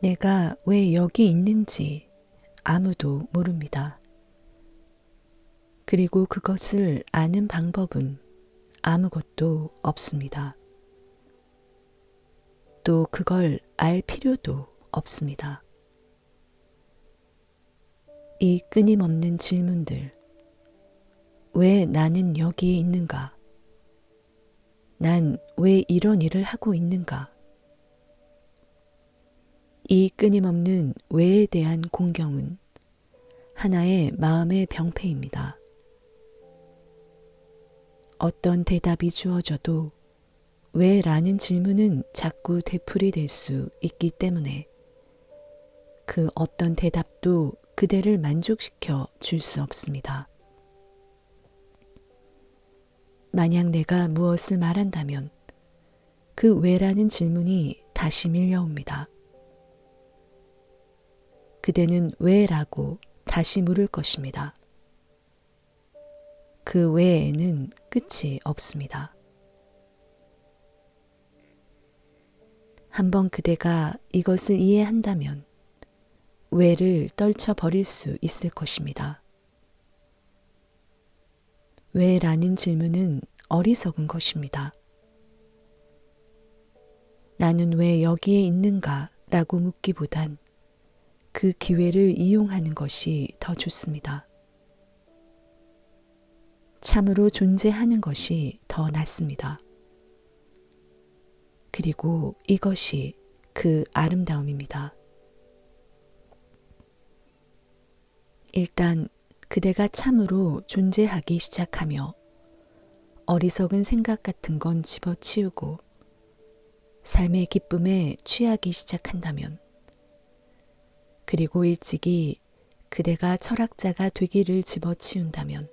내가 왜 여기 있는지 아무도 모릅니다. 그리고 그것을 아는 방법은 아무것도 없습니다. 또 그걸 알 필요도 없습니다. 이 끊임없는 질문들, 왜 나는 여기에 있는가? 난 왜 이런 일을 하고 있는가? 이 끊임없는 왜에 대한 공경은 하나의 마음의 병폐입니다. 어떤 대답이 주어져도 왜라는 질문은 자꾸 되풀이될 수 있기 때문에 그 어떤 대답도 그대를 만족시켜 줄 수 없습니다. 만약 내가 무엇을 말한다면 그 왜라는 질문이 다시 밀려옵니다. 그대는 왜라고 다시 물을 것입니다. 그 왜에는 끝이 없습니다. 한번 그대가 이것을 이해한다면 왜를 떨쳐버릴 수 있을 것입니다. 왜라는 질문은 어리석은 것입니다. 나는 왜 여기에 있는가 라고 묻기보단 그 기회를 이용하는 것이 더 좋습니다. 참으로 존재하는 것이 더 낫습니다. 그리고 이것이 그 아름다움입니다. 일단 그대가 참으로 존재하기 시작하며 어리석은 생각 같은 건 집어치우고 삶의 기쁨에 취하기 시작한다면 그리고 일찍이 그대가 철학자가 되기를 집어치운다면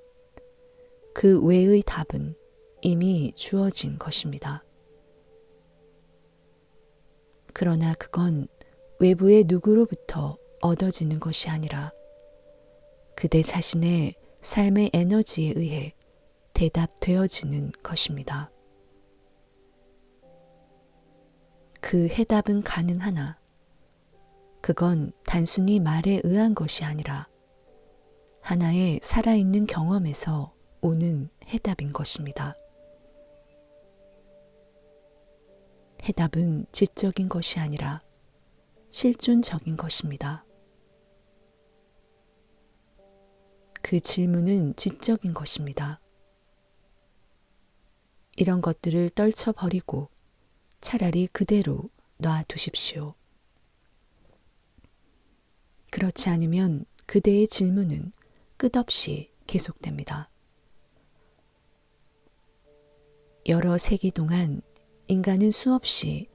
그 왜의 답은 이미 주어진 것입니다. 그러나 그건 외부의 누구로부터 얻어지는 것이 아니라 그대 자신의 삶의 에너지에 의해 대답되어지는 것입니다. 그 해답은 가능하나 그건 단순히 말에 의한 것이 아니라 하나의 살아있는 경험에서 오는 해답인 것입니다. 해답은 지적인 것이 아니라 실존적인 것입니다. 그 질문은 지적인 것입니다. 이런 것들을 떨쳐버리고 차라리 그대로 놔두십시오. 그렇지 않으면 그대의 질문은 끝없이 계속됩니다. 여러 세기 동안 인간은 수없이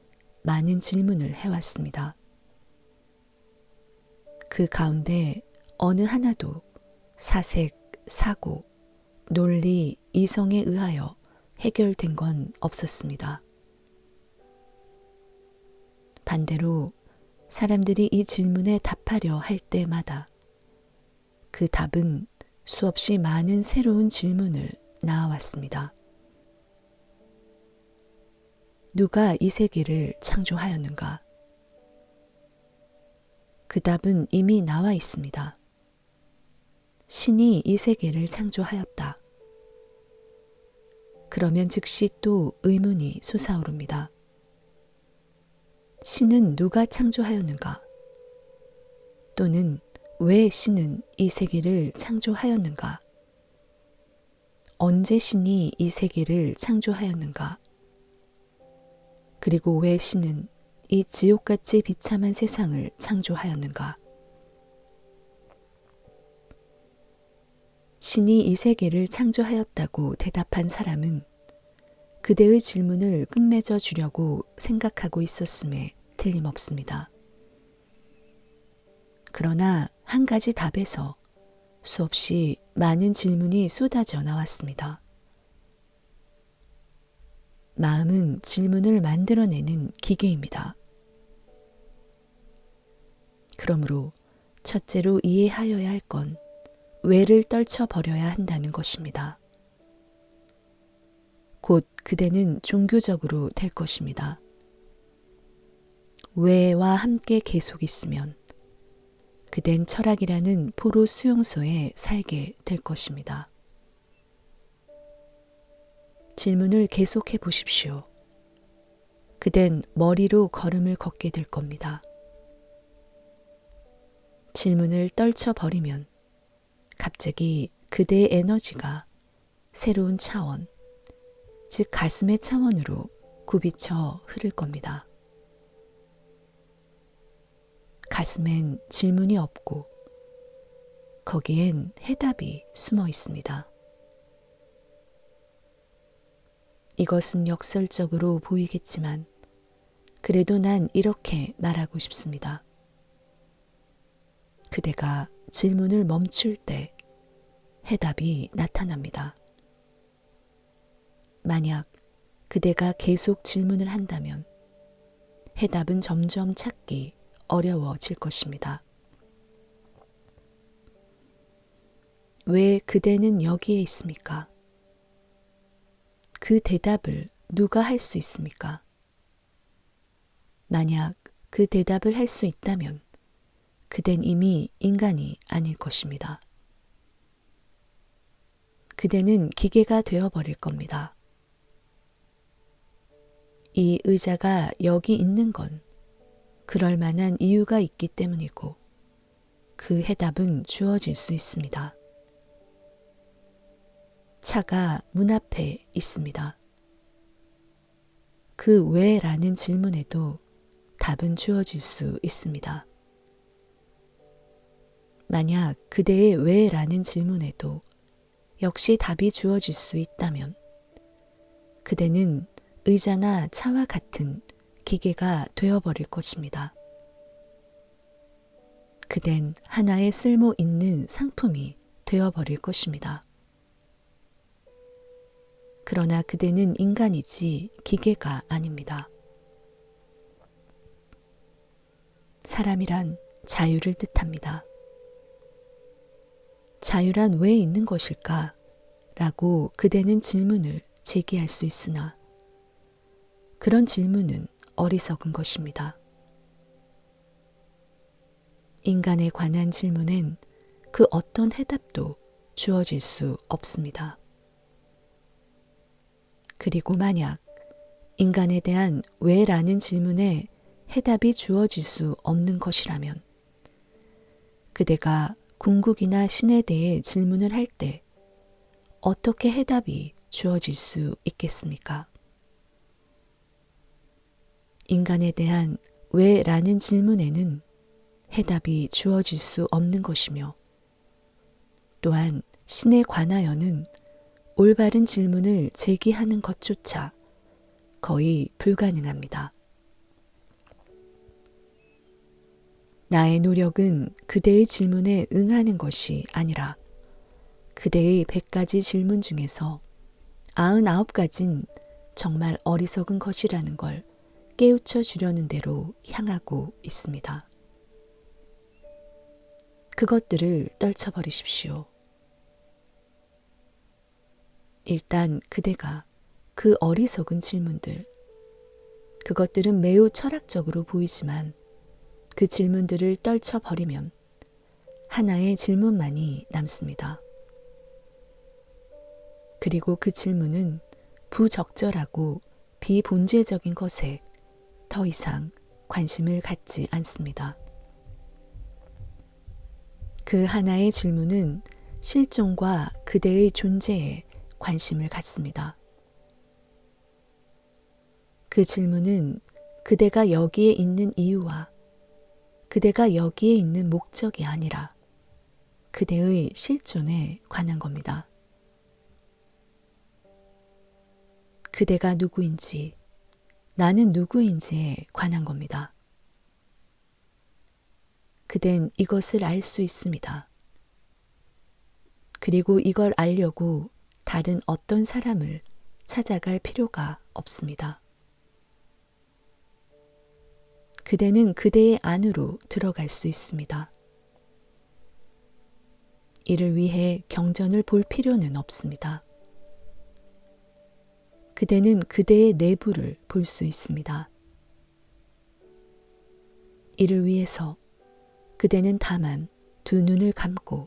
많은 질문을 해왔습니다. 그 가운데 어느 하나도 사색, 사고, 논리, 이성에 의하여 해결된 건 없었습니다. 반대로 사람들이 이 질문에 답하려 할 때마다 그 답은 수없이 많은 새로운 질문을 낳아왔습니다. 누가 이 세계를 창조하였는가? 그 답은 이미 나와 있습니다. 신이 이 세계를 창조하였다. 그러면 즉시 또 의문이 솟아오릅니다. 신은 누가 창조하였는가? 또는 왜 신은 이 세계를 창조하였는가? 언제 신이 이 세계를 창조하였는가? 그리고 왜 신은 이 지옥같이 비참한 세상을 창조하였는가? 신이 이 세계를 창조하였다고 대답한 사람은 그대의 질문을 끝맺어 주려고 생각하고 있었음에 틀림없습니다. 그러나 한 가지 답에서 수없이 많은 질문이 쏟아져 나왔습니다. 마음은 질문을 만들어내는 기계입니다. 그러므로 첫째로 이해하여야 할 건 왜를 떨쳐버려야 한다는 것입니다. 곧 그대는 종교적으로 될 것입니다. 왜와 함께 계속 있으면 그댄 철학이라는 포로 수용소에 살게 될 것입니다. 질문을 계속해 보십시오. 그댄 머리로 걸음을 걷게 될 겁니다. 질문을 떨쳐버리면 갑자기 그대의 에너지가 새로운 차원, 즉 가슴의 차원으로 굽이쳐 흐를 겁니다. 가슴엔 질문이 없고 거기엔 해답이 숨어 있습니다. 이것은 역설적으로 보이겠지만 그래도 난 이렇게 말하고 싶습니다. 그대가 질문을 멈출 때 해답이 나타납니다. 만약 그대가 계속 질문을 한다면 해답은 점점 찾기 어려워질 것입니다. 왜 그대는 여기에 있습니까? 그 대답을 누가 할 수 있습니까? 만약 그 대답을 할 수 있다면 그댄 이미 인간이 아닐 것입니다. 그대는 기계가 되어버릴 겁니다. 이 의자가 여기 있는 건 그럴 만한 이유가 있기 때문이고 그 해답은 주어질 수 있습니다. 차가 문 앞에 있습니다. 그 왜라는 질문에도 답은 주어질 수 있습니다. 만약 그대의 왜라는 질문에도 역시 답이 주어질 수 있다면 그대는 의자나 차와 같은 기계가 되어버릴 것입니다. 그댄 하나의 쓸모 있는 상품이 되어버릴 것입니다. 그러나 그대는 인간이지 기계가 아닙니다. 사람이란 자유를 뜻합니다. 자유란 왜 있는 것일까? 라고 그대는 질문을 제기할 수 있으나 그런 질문은 어리석은 것입니다. 인간에 관한 질문엔 그 어떤 해답도 주어질 수 없습니다. 그리고 만약 인간에 대한 왜라는 질문에 해답이 주어질 수 없는 것이라면 그대가 궁극이나 신에 대해 질문을 할 때 어떻게 해답이 주어질 수 있겠습니까? 인간에 대한 왜라는 질문에는 해답이 주어질 수 없는 것이며 또한 신에 관하여는 올바른 질문을 제기하는 것조차 거의 불가능합니다. 나의 노력은 그대의 질문에 응하는 것이 아니라 그대의 100가지 질문 중에서 99가지는 정말 어리석은 것이라는 걸 깨우쳐 주려는 대로 향하고 있습니다. 그것들을 떨쳐버리십시오. 일단 그대가 그 어리석은 질문들, 그것들은 매우 철학적으로 보이지만 그 질문들을 떨쳐버리면 하나의 질문만이 남습니다. 그리고 그 질문은 부적절하고 비본질적인 것에 더 이상 관심을 갖지 않습니다. 그 하나의 질문은 실존과 그대의 존재에 관심을 갖습니다. 그 질문은 그대가 여기에 있는 이유와 그대가 여기에 있는 목적이 아니라 그대의 실존에 관한 겁니다. 그대가 누구인지, 나는 누구인지에 관한 겁니다. 그댄 이것을 알 수 있습니다. 그리고 이걸 알려고 다른 어떤 사람을 찾아갈 필요가 없습니다. 그대는 그대의 안으로 들어갈 수 있습니다. 이를 위해 경전을 볼 필요는 없습니다. 그대는 그대의 내부를 볼 수 있습니다. 이를 위해서 그대는 다만 두 눈을 감고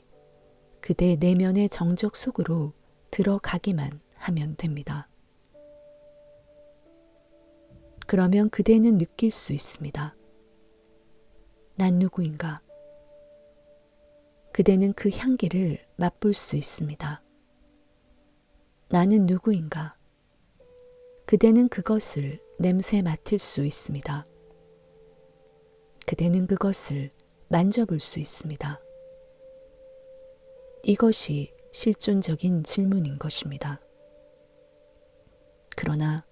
그대 내면의 정적 속으로 들어가기만 하면 됩니다. 그러면 그대는 느낄 수 있습니다. 난 누구인가? 그대는 그 향기를 맛볼 수 있습니다. 나는 누구인가? 그대는 그것을 냄새 맡을 수 있습니다. 그대는 그것을 만져볼 수 있습니다. 이것이 실존적인 질문인 것입니다. 그러나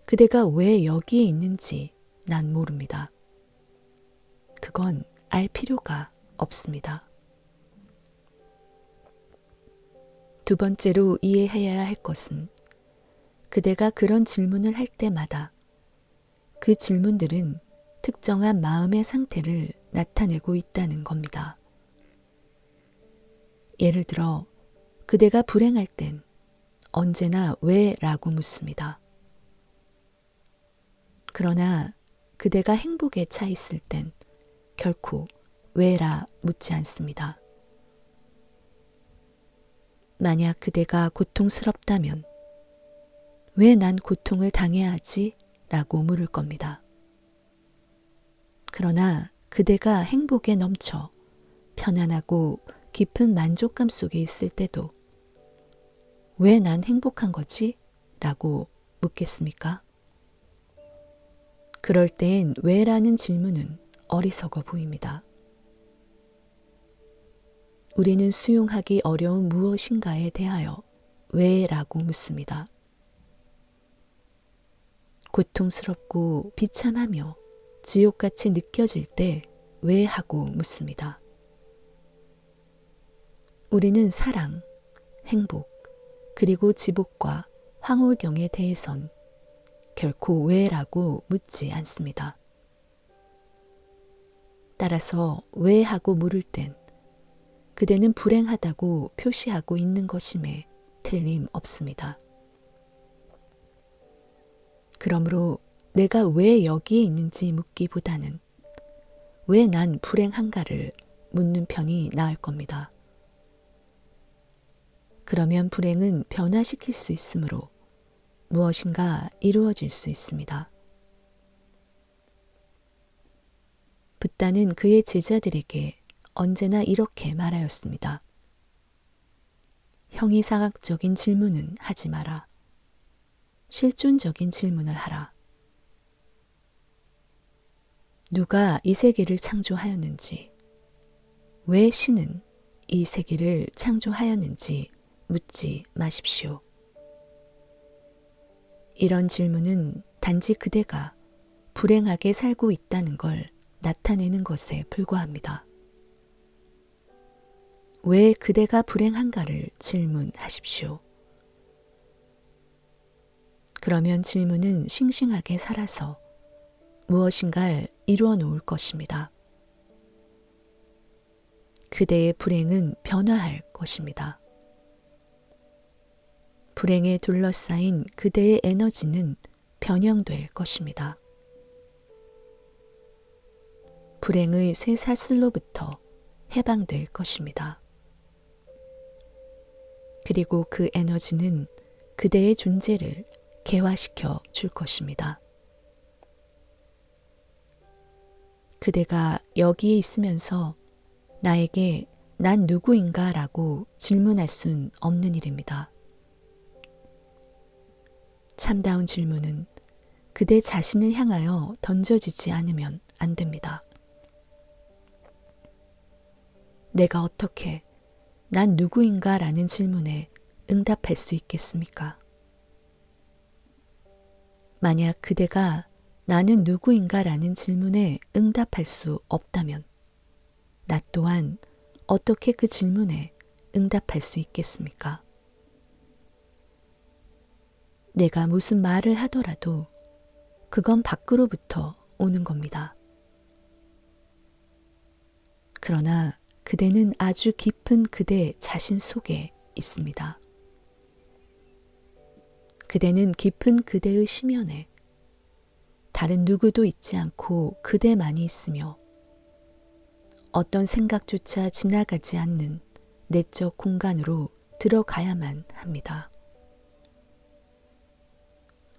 그대가 왜 여기에 있는지 난 모릅니다. 그건 알 필요가 없습니다. 두 번째로 이해해야 할 것은 그대가 그런 질문을 할 때마다 그 질문들은 특정한 마음의 상태를 나타내고 있다는 겁니다. 예를 들어 그대가 불행할 땐 언제나 왜? 라고 묻습니다. 그러나 그대가 행복에 차 있을 땐 결코 왜라 묻지 않습니다. 만약 그대가 고통스럽다면 왜 난 고통을 당해야 하지? 라고 물을 겁니다. 그러나 그대가 행복에 넘쳐 편안하고 깊은 만족감 속에 있을 때도 왜 난 행복한 거지? 라고 묻겠습니까? 그럴 땐 왜라는 질문은 어리석어 보입니다. 우리는 수용하기 어려운 무엇인가에 대하여 왜라고 묻습니다. 고통스럽고 비참하며 지옥같이 느껴질 때 왜 하고 묻습니다. 우리는 사랑, 행복, 그리고 지복과 황홀경에 대해선 결코 왜라고 묻지 않습니다. 따라서 왜 하고 물을 땐 그대는 불행하다고 표시하고 있는 것임에 틀림없습니다. 그러므로 내가 왜 여기에 있는지 묻기보다는 왜 난 불행한가를 묻는 편이 나을 겁니다. 그러면 불행은 변화시킬 수 있으므로 무엇인가 이루어질 수 있습니다. 붓다는 그의 제자들에게 언제나 이렇게 말하였습니다. 형이상학적인 질문은 하지 마라. 실존적인 질문을 하라. 누가 이 세계를 창조하였는지, 왜 신은 이 세계를 창조하였는지 묻지 마십시오. 이런 질문은 단지 그대가 불행하게 살고 있다는 걸 나타내는 것에 불과합니다. 왜 그대가 불행한가를 질문하십시오. 그러면 질문은 싱싱하게 살아서 무엇인가를 이루어 놓을 것입니다. 그대의 불행은 변화할 것입니다. 불행에 둘러싸인 그대의 에너지는 변형될 것입니다. 불행의 쇠사슬로부터 해방될 것입니다. 그리고 그 에너지는 그대의 존재를 개화시켜 줄 것입니다. 그대가 여기에 있으면서 나에게 난 누구인가 라고 질문할 순 없는 일입니다. 참다운 질문은 그대 자신을 향하여 던져지지 않으면 안 됩니다. 내가 어떻게 난 누구인가 라는 질문에 응답할 수 있겠습니까? 만약 그대가 나는 누구인가 라는 질문에 응답할 수 없다면 나 또한 어떻게 그 질문에 응답할 수 있겠습니까? 내가 무슨 말을 하더라도 그건 밖으로부터 오는 겁니다. 그러나 그대는 아주 깊은 그대 자신 속에 있습니다. 그대는 깊은 그대의 심연에 다른 누구도 있지 않고 그대만이 있으며 어떤 생각조차 지나가지 않는 내적 공간으로 들어가야만 합니다.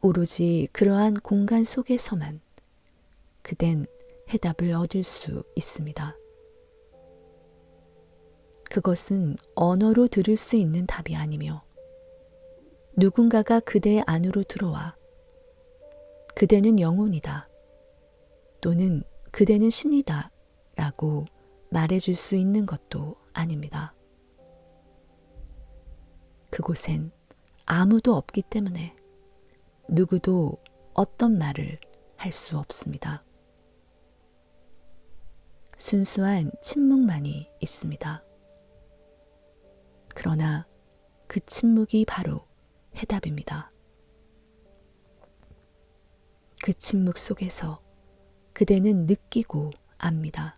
오로지 그러한 공간 속에서만 그댄 해답을 얻을 수 있습니다. 그것은 언어로 들을 수 있는 답이 아니며 누군가가 그대 안으로 들어와 그대는 영혼이다 또는 그대는 신이다 라고 말해줄 수 있는 것도 아닙니다. 그곳엔 아무도 없기 때문에 누구도 어떤 말을 할 수 없습니다. 순수한 침묵만이 있습니다. 그러나 그 침묵이 바로 해답입니다. 그 침묵 속에서 그대는 느끼고 압니다.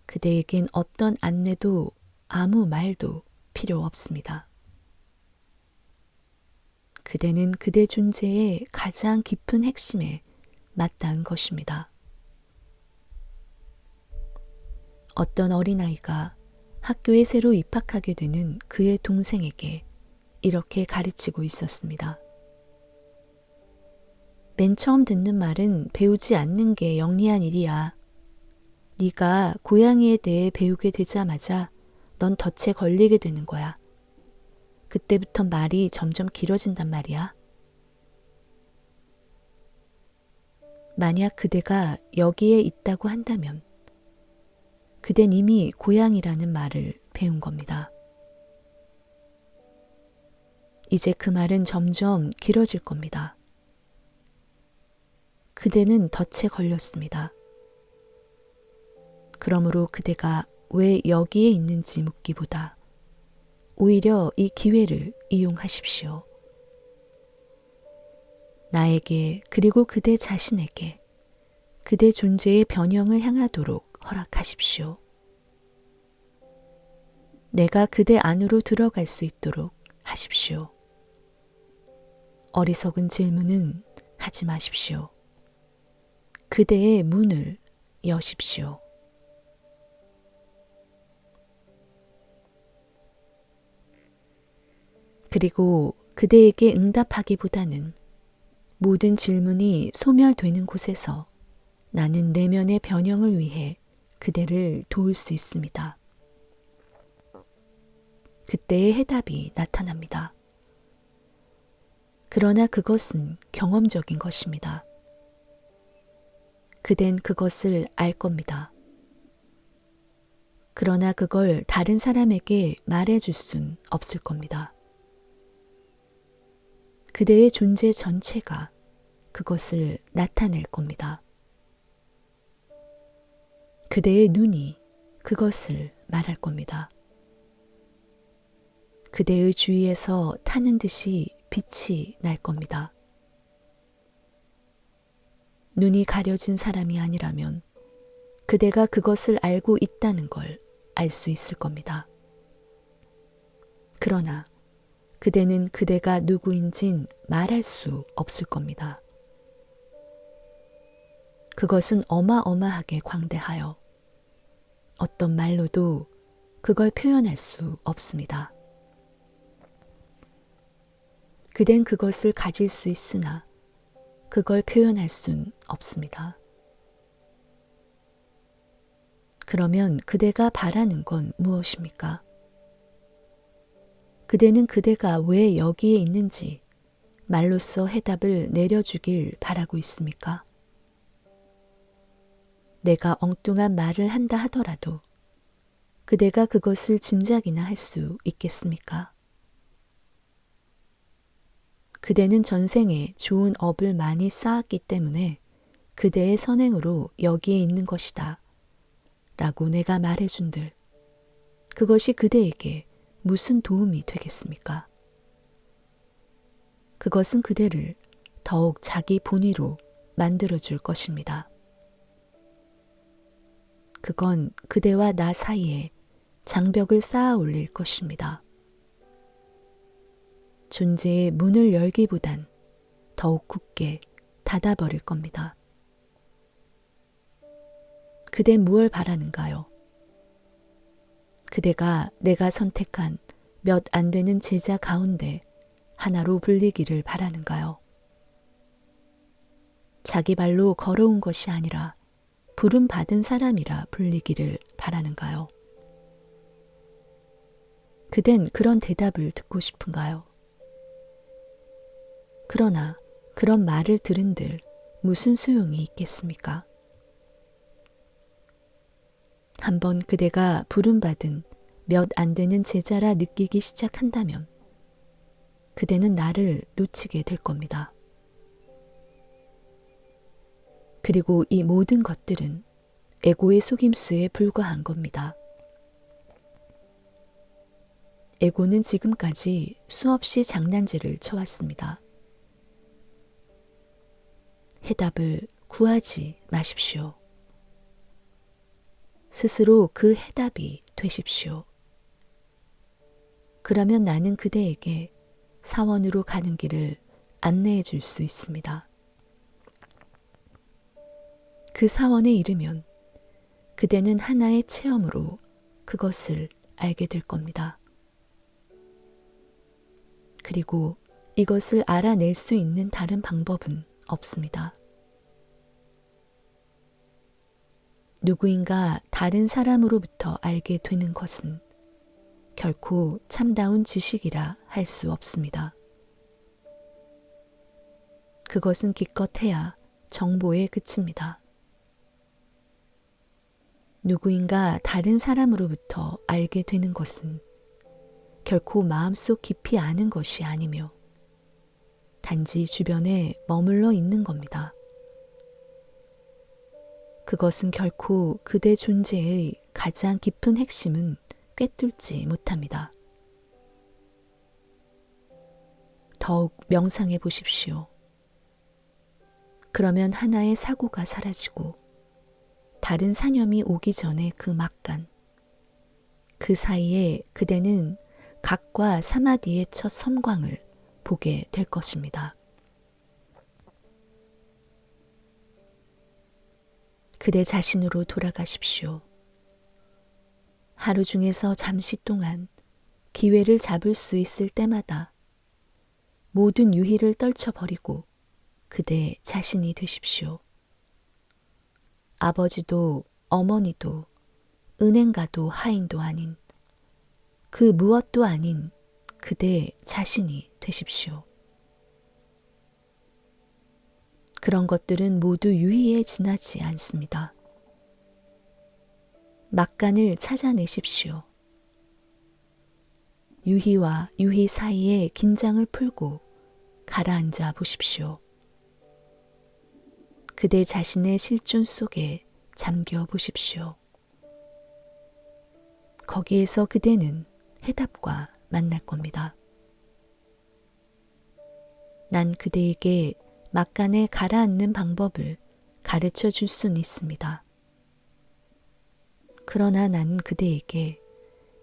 그대에겐 어떤 안내도 아무 말도 필요 없습니다. 그대는 그대 존재의 가장 깊은 핵심에 맞닿은 것입니다. 어떤 어린아이가 학교에 새로 입학하게 되는 그의 동생에게 이렇게 가르치고 있었습니다. 맨 처음 듣는 말은 배우지 않는 게 영리한 일이야. 네가 고양이에 대해 배우게 되자마자 넌 덫에 걸리게 되는 거야. 그때부터 말이 점점 길어진단 말이야. 만약 그대가 여기에 있다고 한다면 그댄 이미 고양이라는 말을 배운 겁니다. 이제 그 말은 점점 길어질 겁니다. 그대는 덫에 걸렸습니다. 그러므로 그대가 왜 여기에 있는지 묻기보다 오히려 이 기회를 이용하십시오. 나에게 그리고 그대 자신에게 그대 존재의 변형을 향하도록 허락하십시오. 내가 그대 안으로 들어갈 수 있도록 하십시오. 어리석은 질문은 하지 마십시오. 그대의 문을 여십시오. 그리고 그대에게 응답하기보다는 모든 질문이 소멸되는 곳에서 나는 내면의 변형을 위해 그대를 도울 수 있습니다. 그때의 해답이 나타납니다. 그러나 그것은 경험적인 것입니다. 그댄 그것을 알 겁니다. 그러나 그걸 다른 사람에게 말해줄 순 없을 겁니다. 그대의 존재 전체가 그것을 나타낼 겁니다. 그대의 눈이 그것을 말할 겁니다. 그대의 주위에서 타는 듯이 빛이 날 겁니다. 눈이 가려진 사람이 아니라면 그대가 그것을 알고 있다는 걸 알 수 있을 겁니다. 그러나 그대는 그대가 누구인진 말할 수 없을 겁니다. 그것은 어마어마하게 광대하여 어떤 말로도 그걸 표현할 수 없습니다. 그댄 그것을 가질 수 있으나 그걸 표현할 순 없습니다. 그러면 그대가 바라는 건 무엇입니까? 그대는 그대가 왜 여기에 있는지 말로써 해답을 내려주길 바라고 있습니까? 내가 엉뚱한 말을 한다 하더라도 그대가 그것을 짐작이나 할 수 있겠습니까? 그대는 전생에 좋은 업을 많이 쌓았기 때문에 그대의 선행으로 여기에 있는 것이다 라고 내가 말해준들 그것이 그대에게 무슨 도움이 되겠습니까? 그것은 그대를 더욱 자기 본위로 만들어줄 것입니다. 그건 그대와 나 사이에 장벽을 쌓아 올릴 것입니다. 존재의 문을 열기보단 더욱 굳게 닫아버릴 겁니다. 그대 무얼 바라는가요? 그대가 내가 선택한 몇 안 되는 제자 가운데 하나로 불리기를 바라는가요? 자기 발로 걸어온 것이 아니라 부름 받은 사람이라 불리기를 바라는가요? 그댄 그런 대답을 듣고 싶은가요? 그러나 그런 말을 들은들 무슨 소용이 있겠습니까? 한번 그대가 부름받은 몇 안 되는 제자라 느끼기 시작한다면 그대는 나를 놓치게 될 겁니다. 그리고 이 모든 것들은 에고의 속임수에 불과한 겁니다. 에고는 지금까지 수없이 장난질을 쳐왔습니다. 해답을 구하지 마십시오. 스스로 그 해답이 되십시오. 그러면 나는 그대에게 사원으로 가는 길을 안내해 줄 수 있습니다. 그 사원에 이르면 그대는 하나의 체험으로 그것을 알게 될 겁니다. 그리고 이것을 알아낼 수 있는 다른 방법은 없습니다. 누구인가 다른 사람으로부터 알게 되는 것은 결코 참다운 지식이라 할 수 없습니다. 그것은 기껏해야 정보에 그칩니다. 누구인가 다른 사람으로부터 알게 되는 것은 결코 마음속 깊이 아는 것이 아니며 단지 주변에 머물러 있는 겁니다. 그것은 결코 그대 존재의 가장 깊은 핵심은 꿰뚫지 못합니다. 더욱 명상해 보십시오. 그러면 하나의 사고가 사라지고 다른 사념이 오기 전에 그 막간, 그 사이에 그대는 각과 사마디의 첫 섬광을 보게 될 것입니다. 그대 자신으로 돌아가십시오. 하루 중에서 잠시 동안 기회를 잡을 수 있을 때마다 모든 유희를 떨쳐버리고 그대 자신이 되십시오. 아버지도 어머니도 은행가도 하인도 아닌 그 무엇도 아닌 그대 자신이 되십시오. 그런 것들은 모두 유희에 지나지 않습니다. 막간을 찾아내십시오. 유희와 유희 사이에 긴장을 풀고 가라앉아 보십시오. 그대 자신의 실존 속에 잠겨 보십시오. 거기에서 그대는 해답과 만날 겁니다. 난 그대에게 막간에 가라앉는 방법을 가르쳐 줄 수는 있습니다. 그러나 난 그대에게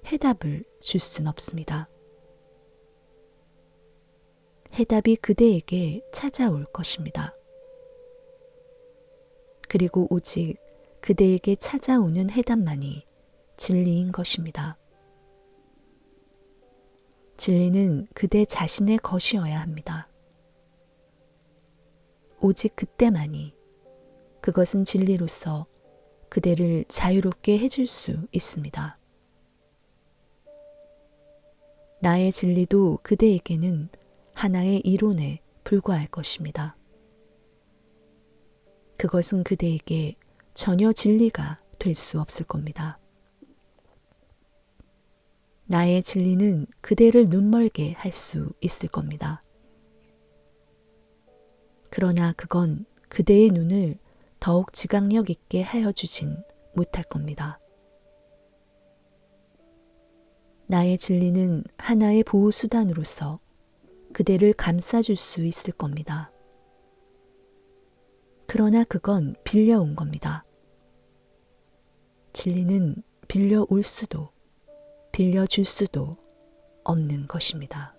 해답을 줄 순 없습니다. 해답이 그대에게 찾아올 것입니다. 그리고 오직 그대에게 찾아오는 해답만이 진리인 것입니다. 진리는 그대 자신의 것이어야 합니다. 오직 그때만이 그것은 진리로서 그대를 자유롭게 해줄 수 있습니다. 나의 진리도 그대에게는 하나의 이론에 불과할 것입니다. 그것은 그대에게 전혀 진리가 될 수 없을 겁니다. 나의 진리는 그대를 눈멀게 할 수 있을 겁니다. 그러나 그건 그대의 눈을 더욱 지각력 있게 하여 주진 못할 겁니다. 나의 진리는 하나의 보호수단으로서 그대를 감싸줄 수 있을 겁니다. 그러나 그건 빌려온 겁니다. 진리는 빌려올 수도 빌려줄 수도 없는 것입니다.